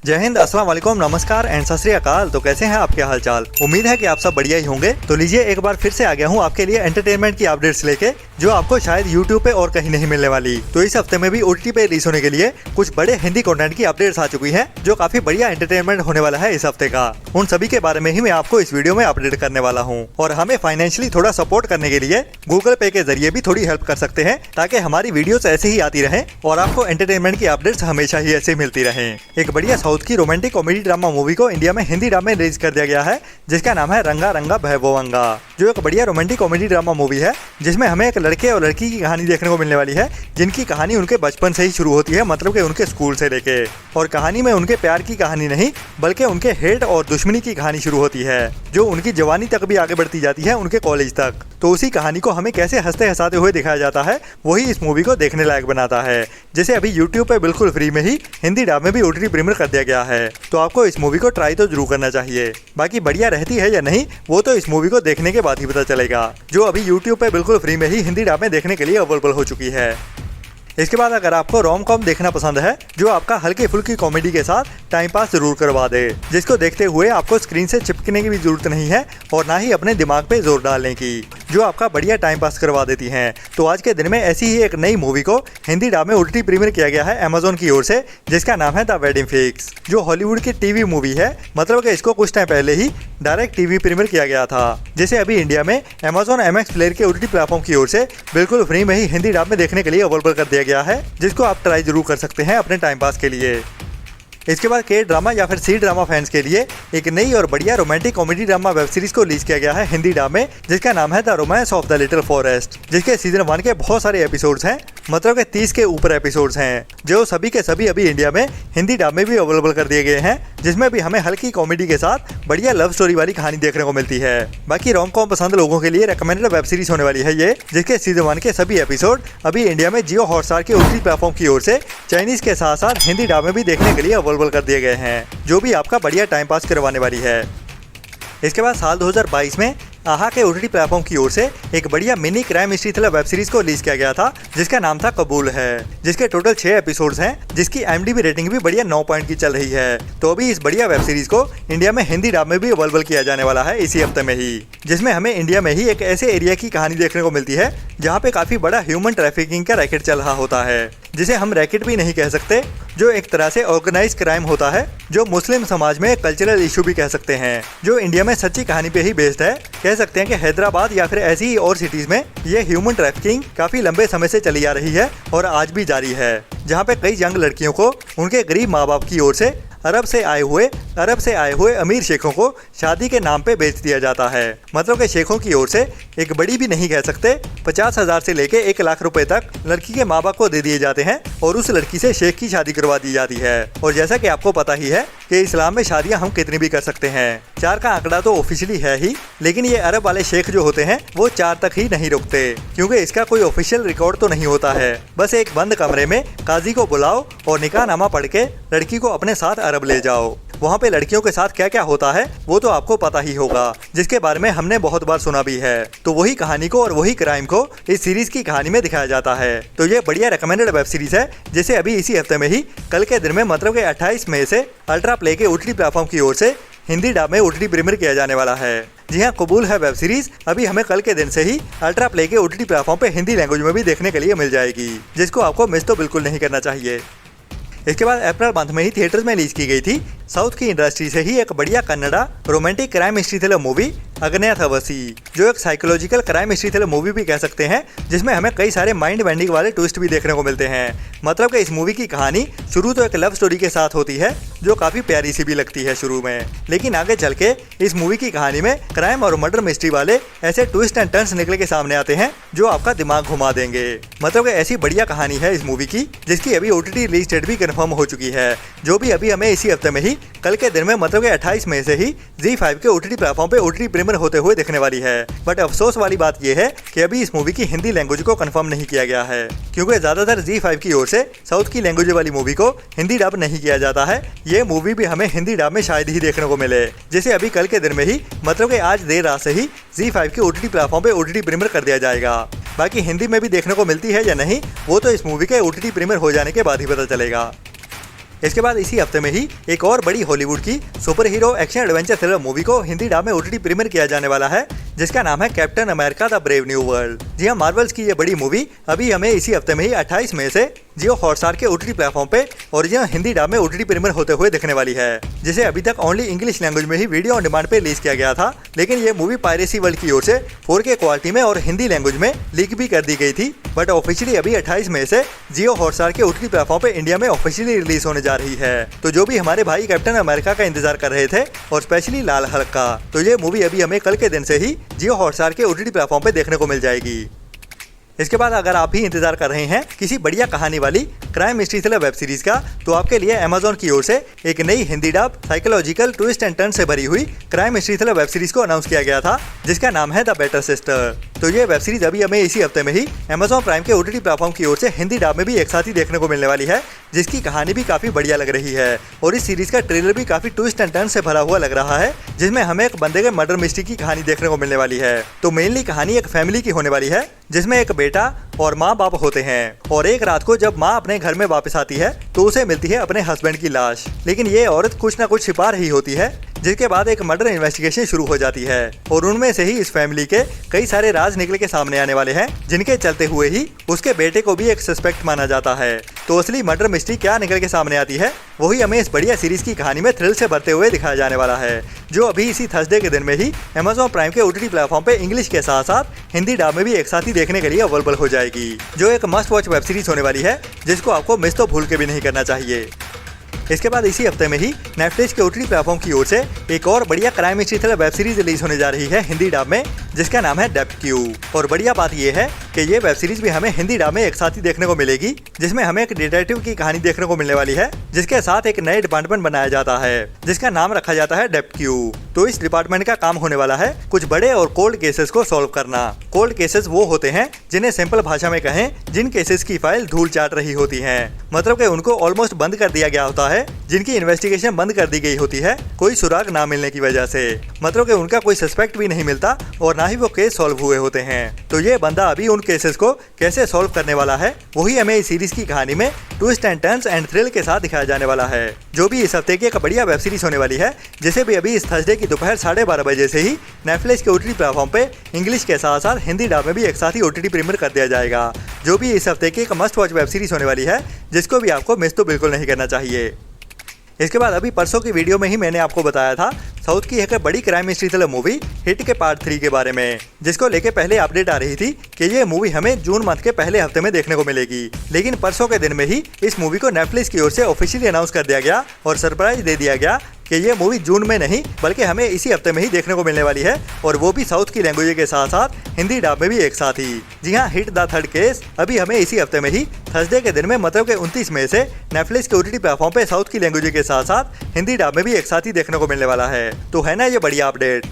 जय हिंद, अस्सलाम वालेकुम, नमस्कार एंड सत श्री अकाल। तो कैसे हैं आपके हालचाल। उम्मीद है कि आप सब बढ़िया ही होंगे। तो लीजिए एक बार फिर से आ गया हूं आपके लिए एंटरटेनमेंट की अपडेट्स लेके, जो आपको शायद यूट्यूब पे और कहीं नहीं मिलने वाली। तो इस हफ्ते में भी OTT पे रिलीज होने के लिए कुछ बड़े हिंदी कंटेंट की अपडेट्स आ चुकी है, जो काफी बढ़िया एंटरटेनमेंट होने वाला है इस हफ्ते का। उन सभी के बारे में ही मैं आपको इस वीडियो में अपडेट करने वाला हूँ। और हमें फाइनेंशियली थोड़ा सपोर्ट करने के लिए गूगल पे के जरिए भी थोड़ी हेल्प कर सकते हैं, ताकि हमारी वीडियोस ऐसे ही आती रहे और आपको एंटरटेनमेंट की अपडेट्स हमेशा ही ऐसे मिलती रहे। एक बढ़िया साउथ की रोमांटिक कॉमेडी ड्रामा मूवी को इंडिया में हिंदी डब में रिलीज कर दिया गया है, जिसका नाम है रंगा रंगा भैभवंगा, जो एक बढ़िया रोमांटिक कॉमेडी ड्रामा मूवी है, जिसमें हमें एक लड़के और लड़की की कहानी देखने को मिलने वाली है, जिनकी कहानी उनके बचपन से ही शुरू होती है, मतलब कि उनके स्कूल से लेके। और कहानी में उनके प्यार की कहानी नहीं, बल्कि उनके हेट और दुश्मनी की कहानी शुरू होती है, जो उनकी जवानी तक भी आगे बढ़ती जाती है, उनके कॉलेज तक। तो उसी कहानी को हमें कैसे हंसते हंसाते हुए दिखाया जाता है, वही इस मूवी को देखने लायक बनाता है, जिसे अभी यूट्यूब पे बिल्कुल फ्री में ही हिंदी डब में भी OTT प्रीमियर कर दिया गया है। तो आपको इस मूवी को ट्राई तो जरूर करना चाहिए। बाकी बढ़िया रहती है या नहीं, वो तो इस मूवी को देखने के बाद ही पता चलेगा, जो अभी यूट्यूब पे बिल्कुल फ्री में ही हिंदी डब में देखने के लिए अवेलेबल हो चुकी है। इसके बाद अगर आपको रोम कॉम देखना पसंद है, जो आपका हल्की फुल्की कॉमेडी के साथ टाइम पास जरूर करवा दे, जिसको देखते हुए आपको स्क्रीन से चिपकने की भी जरूरत नहीं है और ना ही अपने दिमाग पे जोर डालने की, जो आपका बढ़िया टाइम पास करवा देती हैं, तो आज के दिन में ऐसी ही एक नई मूवी को हिंदी डब में OTT प्रीमियर किया गया है Amazon की ओर से, जिसका नाम है द वेडिंग फिक्स, जो हॉलीवुड की टीवी मूवी है। मतलब कि इसको कुछ टाइम पहले ही डायरेक्ट टीवी प्रीमियर किया गया था, जिसे अभी इंडिया में Amazon MX प्लेयर के OTT प्लेटफॉर्म की ओर से बिल्कुल फ्री में ही हिंदी डब में देखने के लिए अवेलेबल कर दिया गया है, जिसको आप ट्राई जरूर कर सकते हैं अपने टाइम पास के लिए। इसके बाद के ड्रामा या फिर C ड्रामा फैंस के लिए एक नई और बढ़िया romantic comedy drama web series को रिलीज किया गया है हिंदी डब में, जिसका नाम है the romance of the little forest, जिसके सीजन 1 के बहुत सारे एपिसोड्स हैं, मतलब कि 30 के ऊपर एपिसोड्स हैं, जो सभी के सभी अभी इंडिया में हिंदी डब में भी अवेलेबल कर दिए गए हैं, जिसमें भी हमें हल्की कॉमेडी के साथ बढ़िया लव स्टोरी वाली कहानी देखने को मिलती है। बाकी रोम कॉम पसंद लोगों के लिए रेकमेंडेड वेब सीरीज होने वाली है ये, जिसके सीजन 1 के सभी एपिसोड अभी इंडिया में जियो हॉटस्टार के OTT प्लेटफॉर्म की ओर से चाइनीज के साथ साथ हिंदी डब में भी देखने के लिए अवेलेबल कर दिए गए हैं, जो भी आपका बढ़िया टाइम पास करवाने वाली है। इसके बाद साल 2022 में आहा के OTT प्लेटफॉर्म की ओर से एक बढ़िया mini crime history thriller web series को रिलीज किया गया था, जिसका नाम था कबूल है, जिसके टोटल 6 एपिसोड्स हैं, जिसकी IMDb रेटिंग भी बढ़िया 9 पॉइंट की चल रही है। तो अभी इस बढ़िया वेब सीरीज को इंडिया में हिंदी डब में भी अवेलेबल किया जाने वाला है इसी हफ्ते में ही, जिसमें हमें इंडिया में ही एक ऐसे एरिया की कहानी देखने को मिलती है, जहाँ पे काफी बड़ा ह्यूमन ट्रैफिकिंग का रैकेट चल रहा होता है, जिसे हम रैकेट भी नहीं कह सकते, जो एक तरह से ऑर्गेनाइज क्राइम होता है, जो मुस्लिम समाज में कल्चरल इशू भी कह सकते हैं, जो इंडिया में सच्ची कहानी पे ही बेस्ड है। कह सकते हैं कि हैदराबाद या फिर ऐसी ही और सिटीज में ये ह्यूमन ट्रैफिकिंग काफी लंबे समय से चली आ रही है और आज भी जारी है, जहाँ पे कई यंग लड़कियों को उनके गरीब माँ बाप की ओर से अरब से आए हुए अमीर शेखों को शादी के नाम पे बेच दिया जाता है। मतलब कि शेखों की ओर से एक बड़ी भी नहीं कह सकते 50,000 से लेके 1 लाख रुपए तक लड़की के माँ बाप को दे दिए जाते हैं और उस लड़की से शेख की शादी करवा दी जाती है। और जैसा कि आपको पता ही है कि इस्लाम में शादियां हम कितनी भी कर सकते हैं, 4 का आंकड़ा तो ऑफिशियली है ही, लेकिन ये अरब वाले शेख जो होते हैं वो 4 तक ही नहीं रुकते, क्योंकि इसका कोई ऑफिशियल रिकॉर्ड तो नहीं होता है। बस एक बंद कमरे में काजी को बुलाओ और निकाह नामा पढ़ के लड़की को अपने साथ अरब ले जाओ। वहाँ पे लड़कियों के साथ क्या क्या होता है वो तो आपको पता ही होगा, जिसके बारे में हमने बहुत बार सुना भी है। तो वही कहानी को और वही क्राइम को इस सीरीज की कहानी में दिखाया जाता है। तो ये बढ़िया रेकमेंडेड वेब सीरीज है, जिसे अभी इसी हफ्ते में ही कल के दिन में, मतलब कि 28 मई से अल्ट्रा प्ले के OTT प्लेटफॉर्म की ओर से हिंदी डब में OTT प्रीमियर किया जाने वाला है। जी हाँ, कबूल है वेब सीरीज अभी हमें कल के दिन से ही अल्ट्रा प्ले के OTT प्लेटफॉर्म पे हिंदी लैंग्वेज में भी देखने के लिए मिल जाएगी, जिसको आपको मिस तो बिल्कुल नहीं करना चाहिए। इसके बाद अप्रैल मंथ में ही थिएटर्स में रिलीज की गई थी साउथ की इंडस्ट्री से ही एक बढ़िया Kannada romantic crime history thriller movie Agnyathavasi, जो एक psychological crime history thriller movie भी कह सकते हैं, जिसमें हमें कई सारे माइंड बेंडिंग वाले ट्विस्ट भी देखने को मिलते हैं। मतलब कि इस मूवी की कहानी शुरू तो एक लव स्टोरी के साथ होती है, जो काफी प्यारी सी भी लगती है शुरू में, लेकिन आगे चल के इस मूवी की कहानी में क्राइम और मर्डर मिस्ट्री वाले ऐसे ट्विस्ट एंड टर्न्स निकल के सामने आते हैं, जो आपका दिमाग घुमा देंगे। मतलब कि ऐसी बढ़िया कहानी है इस मूवी की, जिसकी अभी OTT रिलीज डेट भी कंफर्म हो चुकी है, जो भी अभी हमें इसी हफ्ते में ही कल के दिन में, मतलब कि 28 मई से ही ZEE5 के OTT प्लेटफॉर्म पे OTT प्रीमियर होते हुए दिखने वाली है। बट अफसोस वाली बात यह है कि अभी इस मूवी की हिंदी लैंग्वेज को कंफर्म नहीं किया गया है, क्योंकि ज्यादातर ZEE5 की ओर से साउथ की लैंग्वेज वाली मूवी को हिंदी डब नहीं किया जाता है। ये मूवी भी हमें हिंदी डब में शायद ही देखने को मिले, जिसे अभी कल के दिन में ही, मतलब कि आज देर रात से ही ZEE5 के OTT प्लेटफॉर्म पे OTT प्रीमियर कर दिया जाएगा। बाकी हिंदी में भी देखने को मिलती है या नहीं, वो तो इस मूवी के OTT प्रीमियर हो जाने के बाद ही पता चलेगा। इसके बाद इसी हफ्ते में ही एक और बड़ी हॉलीवुड की super hero action adventure thriller movie को हिंदी डब में OTT प्रीमियर किया जाने वाला है, जिसका नाम है Captain America the brave new world. जी हाँ, मार्वल्स की ये बड़ी मूवी अभी हमें इसी हफ्ते में ही 28 मई से जियो हॉटस्टार के OTT प्लेटफॉर्म पे ओरिजिनल हिंदी डब में OTT प्रीमियर होते हुए दिखने वाली है, जिसे अभी तक ओनली इंग्लिश लैंग्वेज में ही वीडियो ऑन डिमांड पे रिलीज किया गया था। लेकिन ये मूवी पायरेसी वर्ल्ड की ओर से 4K क्वालिटी में और हिंदी लैंग्वेज में लीक भी कर दी गई थी, बट ऑफिशियली अभी 28 मई से जियो हॉटस्टार के OTT प्लेटफॉर्म पे इंडिया में ऑफिशियली रिलीज होने जा रही है। तो जो भी हमारे भाई कैप्टन अमेरिका का इंतजार कर रहे थे और स्पेशली लाल हल्क का, तो ये मूवी अभी हमें कल के दिन से ही जियो हॉटस्टार के OTT प्लेटफॉर्म पे देखने को मिल जाएगी। इसके बाद अगर आप भी इंतजार कर रहे हैं किसी बढ़िया कहानी वाली crime mystery thriller web series का, तो आपके लिए अमेज़न की ओर से एक नई Hindi dub psychological twist and turn से भरी हुई crime mystery thriller web series को अनाउंस किया गया था, जिसका नाम है द बेटर सिस्टर। तो ये वेब सीरीज अभी हमें इसी हफ्ते में ही अमेज़न प्राइम के OTT प्लेटफॉर्म की ओर से हिंदी डब में भी एक साथ ही देखने को मिलने वाली है, जिसकी कहानी भी काफी बढ़िया लग रही है और इस सीरीज का ट्रेलर भी काफी ट्विस्ट एंड टर्न से भरा हुआ लग रहा है, जिसमें हमें एक बंदे के मर्डर मिस्ट्री की कहानी देखने को मिलने वाली है। तो मेनली कहानी एक फैमिली की होने वाली है, जिसमें एक बेटा और माँ बाप होते हैं, और एक रात को जब माँ अपने घर में वापस आती है तो उसे मिलती है अपने हस्बैंड की लाश। लेकिन ये औरत कुछ ना कुछ छिपा रही होती है, जिसके बाद एक मर्डर इन्वेस्टिगेशन शुरू हो जाती है और उनमें से ही इस फैमिली के कई सारे राज निकल के सामने आने वाले हैं, जिनके चलते हुए ही उसके बेटे को भी एक सस्पेक्ट माना जाता है। तो असली मर्डर मिस्ट्री क्या निकल के सामने आती है, वही हमें इस बढ़िया सीरीज की कहानी में थ्रिल से भरते हुए दिखाया जाने वाला है, जो अभी इसी थर्सडे के दिन में ही अमेज़न प्राइम के OTT प्लेटफॉर्म पे इंग्लिश के साथ साथ हिंदी डब में भी एक साथ ही देखने के लिए अवेलेबल हो जाएगी, जो एक मस्ट वॉच वेब सीरीज होने वाली है, जिसको आपको मिस तो भूल के भी नहीं करना चाहिए। इसके बाद इसी हफ्ते में ही नेटफ्लिक्स के OTT प्लेटफॉर्म की ओर से एक और बढ़िया crime mystery thriller web series release होने जा रही है हिंदी डब में, जिसका नाम है डेप्थ क्यू। और बढ़िया बात यह है कि ये वेब सीरीज भी हमें हिंदी डब में एक साथ ही देखने को मिलेगी, जिसमें हमें एक डिटेक्टिव की कहानी देखने को मिलने वाली है, जिसके साथ एक नए डिपार्टमेंट बनाया जाता है, जिसका नाम रखा जाता है डेप्थ क्यू। तो इस डिपार्टमेंट का काम होने वाला है कुछ बड़े और कोल्ड केसेस को सॉल्व करना। कोल्ड केसेस वो होते हैं जिन्हें सिंपल भाषा में कहें, जिन केसेस की फाइल धूल चाट रही होती है, मतलब कि उनको ऑलमोस्ट बंद कर दिया गया होता है, जिनकी इन्वेस्टिगेशन बंद कर दी गई होती है कोई सुराग ना मिलने की वजह से, मतलब कि उनका कोई सस्पेक्ट भी नहीं मिलता और ना ही वो केस सॉल्व हुए होते हैं। तो ये बंदा अभी उन केसेस को कैसे सॉल्व करने वाला है, वही हमें इस सीरीज की कहानी में twist and turns and thrill के साथ दिखाया जाने वाला है, जो भी इस हफ्ते की एक बढ़िया वेब सीरीज होने वाली है, जिसे भी अभी इस थर्सडे की दोपहर 12:30 बजे से ही नेटफ्लिक्स के OTT प्लेटफॉर्म पे इंग्लिश के साथ साथ हिंदी डब में भी एक साथ ही OTT प्रीमियर कर दिया जाएगा, जो भी इस हफ्ते की एक मस्ट वॉच वेब सीरीज होने वाली है, जिसको भी आपको मिस तो बिल्कुल नहीं करना चाहिए। इसके बाद अभी परसों की वीडियो में ही मैंने आपको बताया था साउथ की एक बड़ी crime mystery thriller movie hit के पार्ट 3 के बारे में, जिसको लेके पहले अपडेट आ रही थी कि ये मूवी हमें जून मंथ के पहले हफ्ते में देखने को मिलेगी। लेकिन परसों के दिन में ही इस मूवी को नेटफ्लिक्स की ओर से ऑफिशियली अनाउंस कर दिया गया और सरप्राइज दे दिया गया कि ये मूवी जून में नहीं बल्कि हमें इसी हफ्ते में ही देखने को मिलने वाली है, और वो भी साउथ की लैंग्वेज के साथ साथ हिंदी डब में भी एक साथ ही। जी हाँ, हिट द थर्ड केस अभी हमें इसी हफ्ते में ही थर्सडे के दिन में, मतलब कि 29 मई से नेटफ्लिक्स के OTT प्लेटफॉर्म पे साउथ की लैंग्वेज के साथ साथ हिंदी डब में भी एक साथ ही देखने को मिलने वाला है। तो है ना ये बढ़िया अपडेट।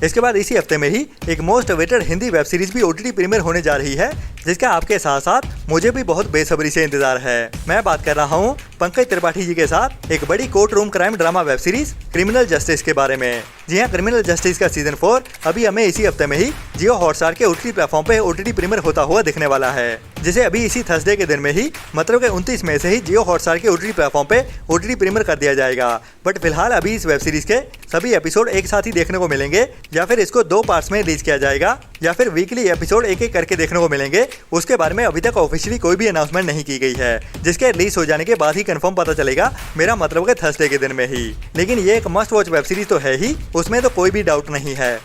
इसके बाद इसी हफ्ते में ही एक most awaited Hindi web series भी OTT प्रीमियर होने जा रही है, जिसका आपके साथ साथ मुझे भी बहुत बेसब्री से इंतजार है। मैं बात कर रहा हूँ पंकज त्रिपाठी जी के साथ एक बड़ी court room crime drama web series criminal justice के बारे में। जी हाँ, क्रिमिनल जस्टिस का सीजन 4 अभी हमें इसी हफ्ते में ही जियो हॉटस्टार के OTT प्लेटफॉर्म पे OTT प्रीमियर होता हुआ दिखने वाला है, जिसे अभी इसी थर्सडे के दिन में ही, मतलब कि 29 मई से ही जियो हॉटस्टार के OTT प्लेटफॉर्म पे OTT प्रीमियर कर दिया जाएगा। बट फिलहाल अभी इस वेब सीरीज के सभी एपिसोड एक साथ ही देखने को मिलेंगे, या फिर इसको 2 पार्ट्स में रिलीज किया जाएगा, या फिर वीकली एपिसोड एक एक करके देखने को मिलेंगे। उसके बारे में अभी तक ऑफिशियली कोई भी अनाउंसमेंट नहीं की गई है, जिसके रिलीज हो जाने के बाद ही कंफर्म पता चलेगा, मेरा मतलब है थर्सडे के दिन में ही। लेकिन ये एक मस्ट वॉच वेब सीरीज तो है ही, उसमें तो कोई भी डाउट नहीं है।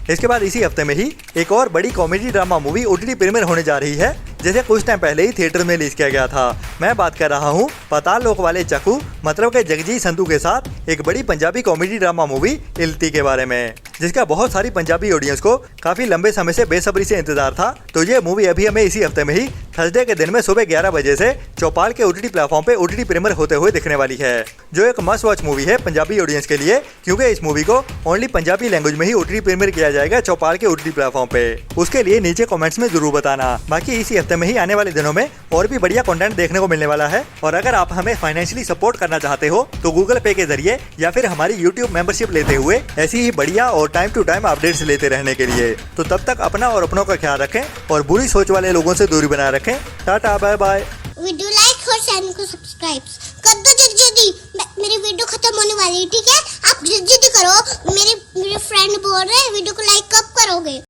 इसके बाद इसी हफ्ते में ही एक और बड़ी comedy drama movie OTT premiere होने जा रही है, जिसे कुछ टाइम पहले ही थिएटर में रिलीज किया गया था। मैं बात कर रहा हूँ पाताल लोक वाले चक्कू, मतलब के जगजीत संधू के साथ एक बड़ी पंजाबी कॉमेडी ड्रामा मूवी इल्ती के बारे में, जिसका बहुत सारी पंजाबी ऑडियंस को काफी लंबे समय से बेसब्री से इंतजार था। तो ये मूवी अभी हमें इसी हफ्ते में ही थर्सडे के दिन में सुबह 11 बजे से चौपाल के OTT प्लेटफॉर्म पे OTT प्रीमियर होते हुए दिखने वाली है, जो एक मस्ट वॉच मूवी है पंजाबी ऑडियंस के लिए, क्योंकि इस मूवी को ओनली पंजाबी लैंग्वेज में ही OTT प्रीमियर किया जाएगा चौपाल के OTT प्लेटफॉर्म पे। उसके लिए नीचे कमेंट्स में जरूर बताना। बाकी इसी हफ्ते में ही आने वाले दिनों में और भी बढ़िया कंटेंट देखने को मिलने वाला है, और अगर आप हमें फाइनेंशियली सपोर्ट करना चाहते हो तो गूगल पे के जरिए या फिर हमारी YouTube मेंबरशिप लेते हुए ऐसी ही बढ़िया और टाइम टू टाइम अपडेट्स लेते रहने के लिए। तो तब तक अपना और अपनों का ख्याल रखें और बुरी सोच वाले लोगों से दूरी बनाए रखें। Tata, bye bye. Video like और चैनल को सब्सक्राइब कर दो जल्दी जल्दी, मेरी वीडियो खत्म होने वाली है, ठीक है? आप जल्दी जल्दी करो, मेरे फ्रेंड बोल रहे हैं वीडियो को लाइक कब करोगे?